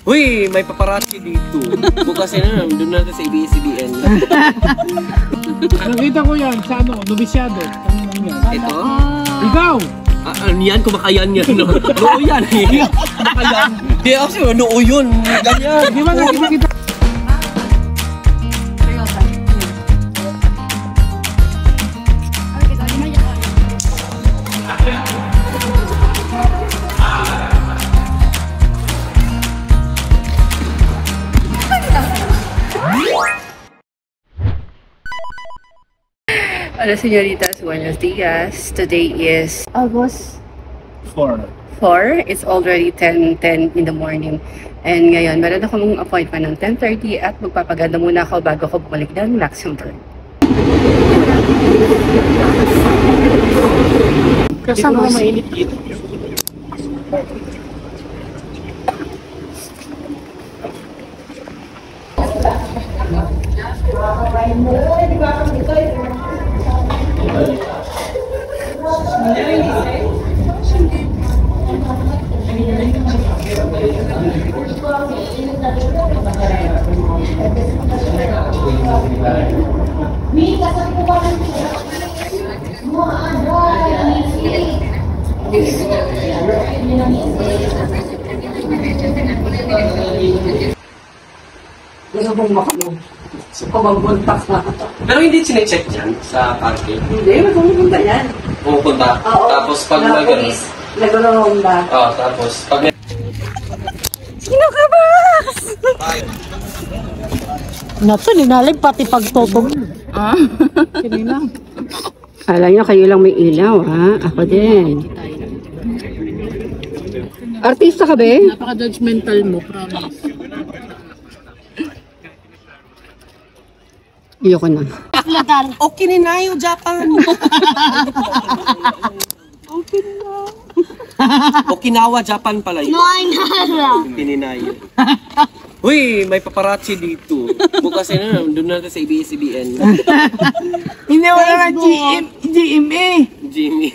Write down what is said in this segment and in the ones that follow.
Uy, may paparazzi dito. Bukas na, doon natin sa ABS-CBN. Nakita ko yan sa ano, nobisyado. Ito? Ikaw! Ano yan? Kumakayan yan. Noo yan eh. Kumakayan. Di kasi noo yun. Ganyan. Di ba nakita? Hola señoritas, buenos días. Today is August 4. It's already 10:10 in the morning. And ngayon, meron akong appointment ng 10:30 at magpapaganda muna ako bago ako bumalik ng Luxembourg. Kasama mainit dito. Gusto kong makano. So, pabagpuntak na. Pero hindi sinecheck yan sa parking? Hindi, may pumupunta yan. Pumupunta? Oo. Tapos pag police, nagro-ronda. Oo, tapos pag... Sino ka ba? Nato, ninalig pati pagtotong. Kanina. Kala nyo kayo lang may ilaw, ha? Ako din. Artista ka ba? Napaka-judgmental mo, promise. Iyoko na. Okinawa, Japan. Okinawa, Japan pala yun. Pininayo. Uy, may paparazzi dito. Bukas na, doon natin sa ABS-CBN. Hindi wala na GMA. Jimmy.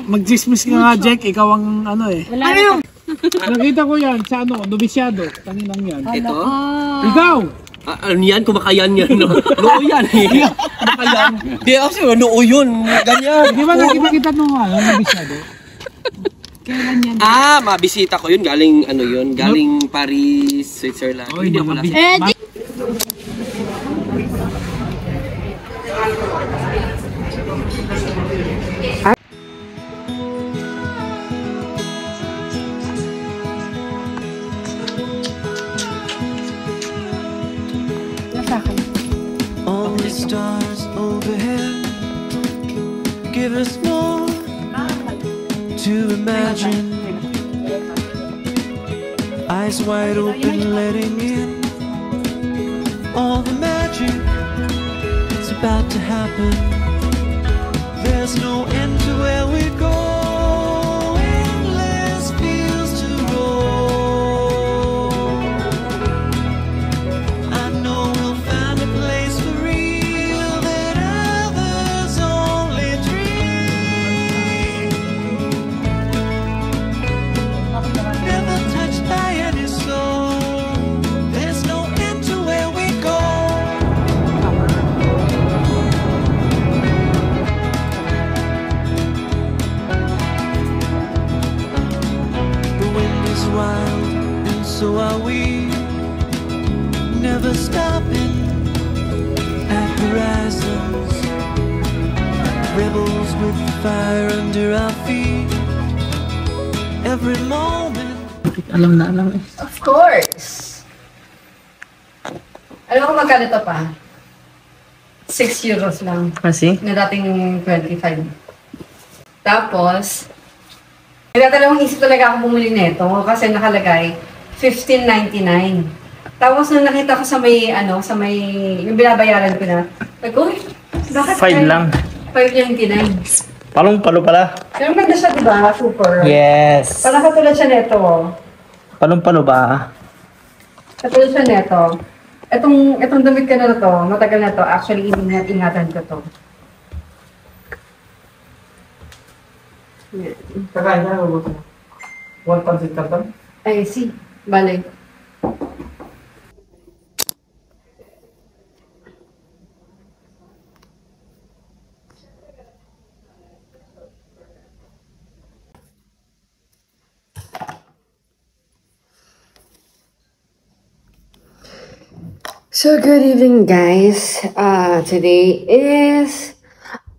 Mag-dismiss ka nga, Jack. Ikaw ang ano eh. Ano? Nakita ko yan sa ano, nobisyado. Kaninang yan. Ito? Ikaw! Ano yan? Kumakayan yan. Noo yan eh. Kumakayan. Di kasi noo yun. Ganyan. Di ba nakita nung ano, nobisyado? Kailan yan? Mabisita ko yun. Galing ano yun? Galing Paris, Switzerland. Oy, Hindi ako mabisita. nasa. All the stars overhead give us more to imagine. Eyes wide open, letting in all the magic. It's about to happen. There's no end to where we go. Endless fields to roam. I know we'll find a place for real that others only dream. Never touched by any soul. There's no end to where we go. The wind is wild and so are we. Never stopping at horizons. Rebels with fire under our feet. Every moment. Alam na eh. Of course! Alam mo magkano ito pa? 6 euros lang. Kasi? Na dating 25. Tapos, nagtatalawang isip talaga ako bumili nito kasi nakalagay 15.99. Tapos nung nakita ko sa may, yung binabayaran ko na, uy, bakit 5 lang. 5.99. Palong-palo pala. Pero maganda siya, diba? Super. Yes. Parang katulad siya neto. Palong-palo ba? Katulad siya neto. Itong damit ka na to, matagal na to. Actually, ingatan ko to. Kakain na, huwag ka. 1 pancit canton? Ay, see. Bale. So, good evening, guys. Today is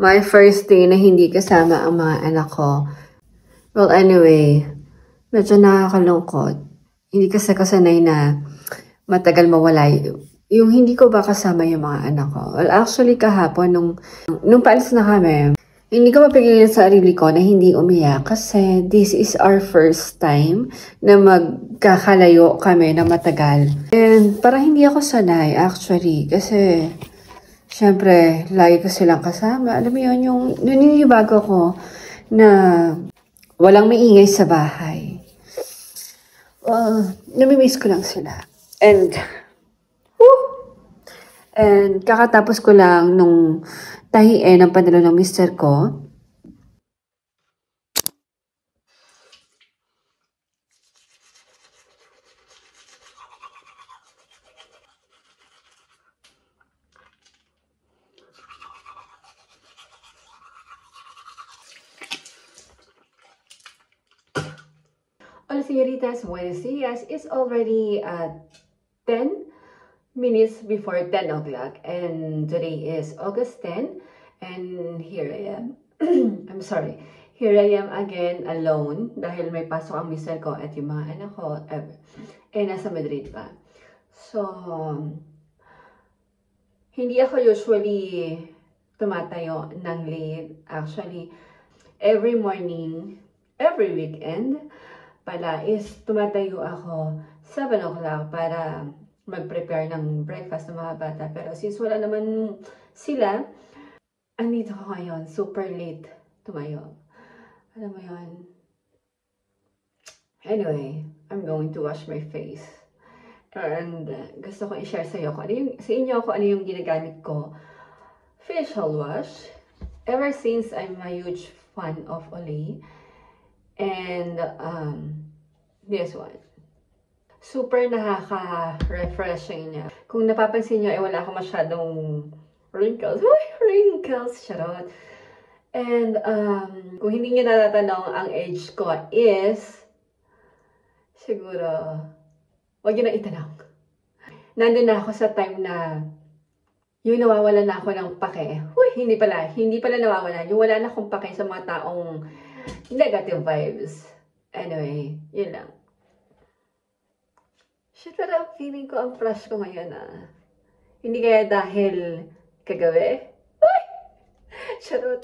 my first day na hindi kasama ang mga anak ko. Well, anyway, medyo nakakalungkot. Hindi kasi kasanay na matagal mawala yung hindi ko ba kasama yung mga anak ko. Well, actually, kahapon, nung paalis na kami, hindi ko mapigilin sa sarili ko na hindi umiyak kasi this is our first time na magkakalayo kami na matagal. And parang hindi ako sanay actually kasi syempre lagi ko silang kasama. Alam mo yun, yung naninibago ko na walang maingay sa bahay. Namimiss ko lang sila. And kakatapos ko lang nung tahiin ang pantalon ng mister ko. Hola, señoritas. Buenos días. It's already 10 minutes before 10 o'clock and today is August 10 and here I am. I'm sorry. Here I am again alone dahil may pasok ang mister ko at yung mga anak ko nasa Madrid pa. So, hindi ako usually tumatayo ng late. Actually, every morning, every weekend pala is tumatayo ako 7 o'clock para mag-prepare ng breakfast ng mga bata. Pero since wala naman sila, andito ko ngayon, super late tumayo. Alam mo yun? Anyway, I'm going to wash my face. And gusto ko i-share sa inyo kung ano yung ginagamit ko. Facial wash. Ever since I'm a huge fan of Olay. And this one. Super nakaka-refreshing niya. Kung napapansin nyo, wala akong masyadong wrinkles. Uy, wrinkles! Charot. And, kung hindi nyo natatanong, ang age ko is, siguro, wag nyo na itanong. Nandun na ako sa time na, yung nawawala na ako ng pake. Uy, hindi pala nawawala. Yung wala na akong pake sa mga taong negative vibes. Anyway, yun lang. Shit, pero feeling ko ang fresh ko ngayon Hindi kaya dahil kagabi? Uy! Charot.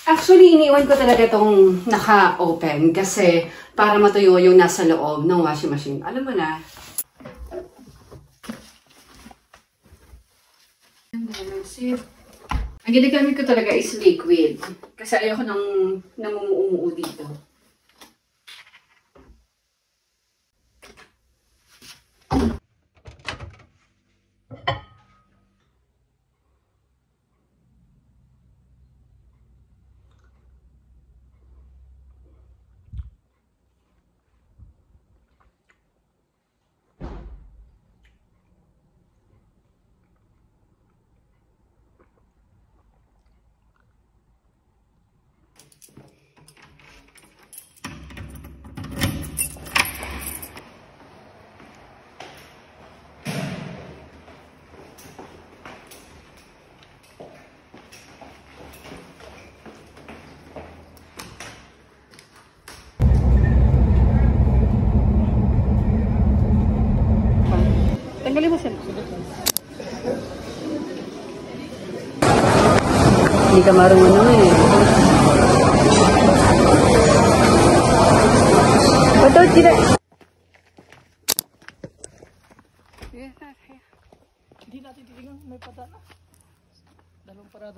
Actually, iniwan ko talaga itong naka-open kasi para matuyo yung nasa loob ng washing machine. Alam mo na, Sip. Ang ginagamit ko talaga is liquid. Kasi ayoko nang namumuumuo dito. Tanggalin mo siya. Hindi ka marunong eh. Ito, tira.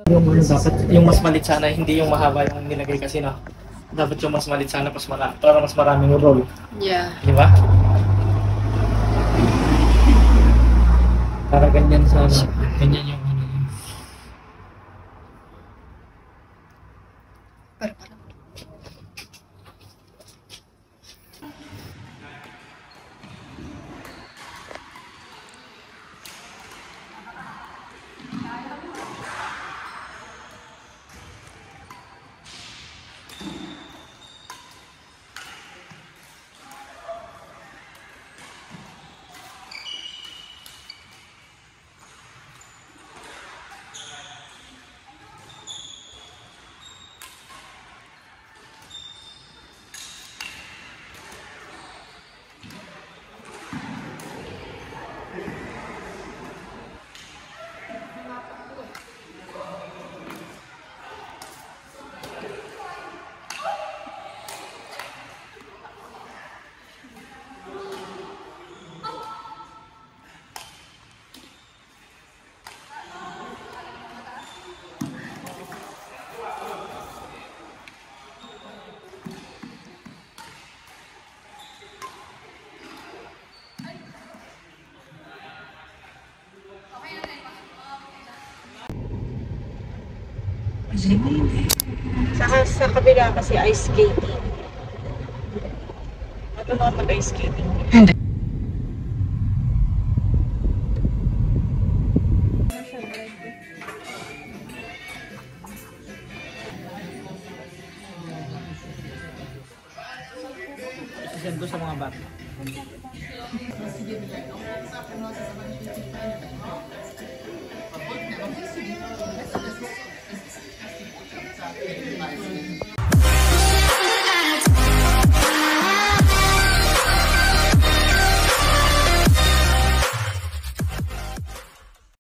Yung dapat, yung mas malit sana, hindi yung mahaba yung nilagay kasi no. Dapat yung mas malit sana para mas maraming roll. Yeah. Di ba? Para ganyan sana. Ganyan yung ano yun. Saka sa kabila kasi ice skating. Ito na mag-ice skating. Isasend ko sa mga bata.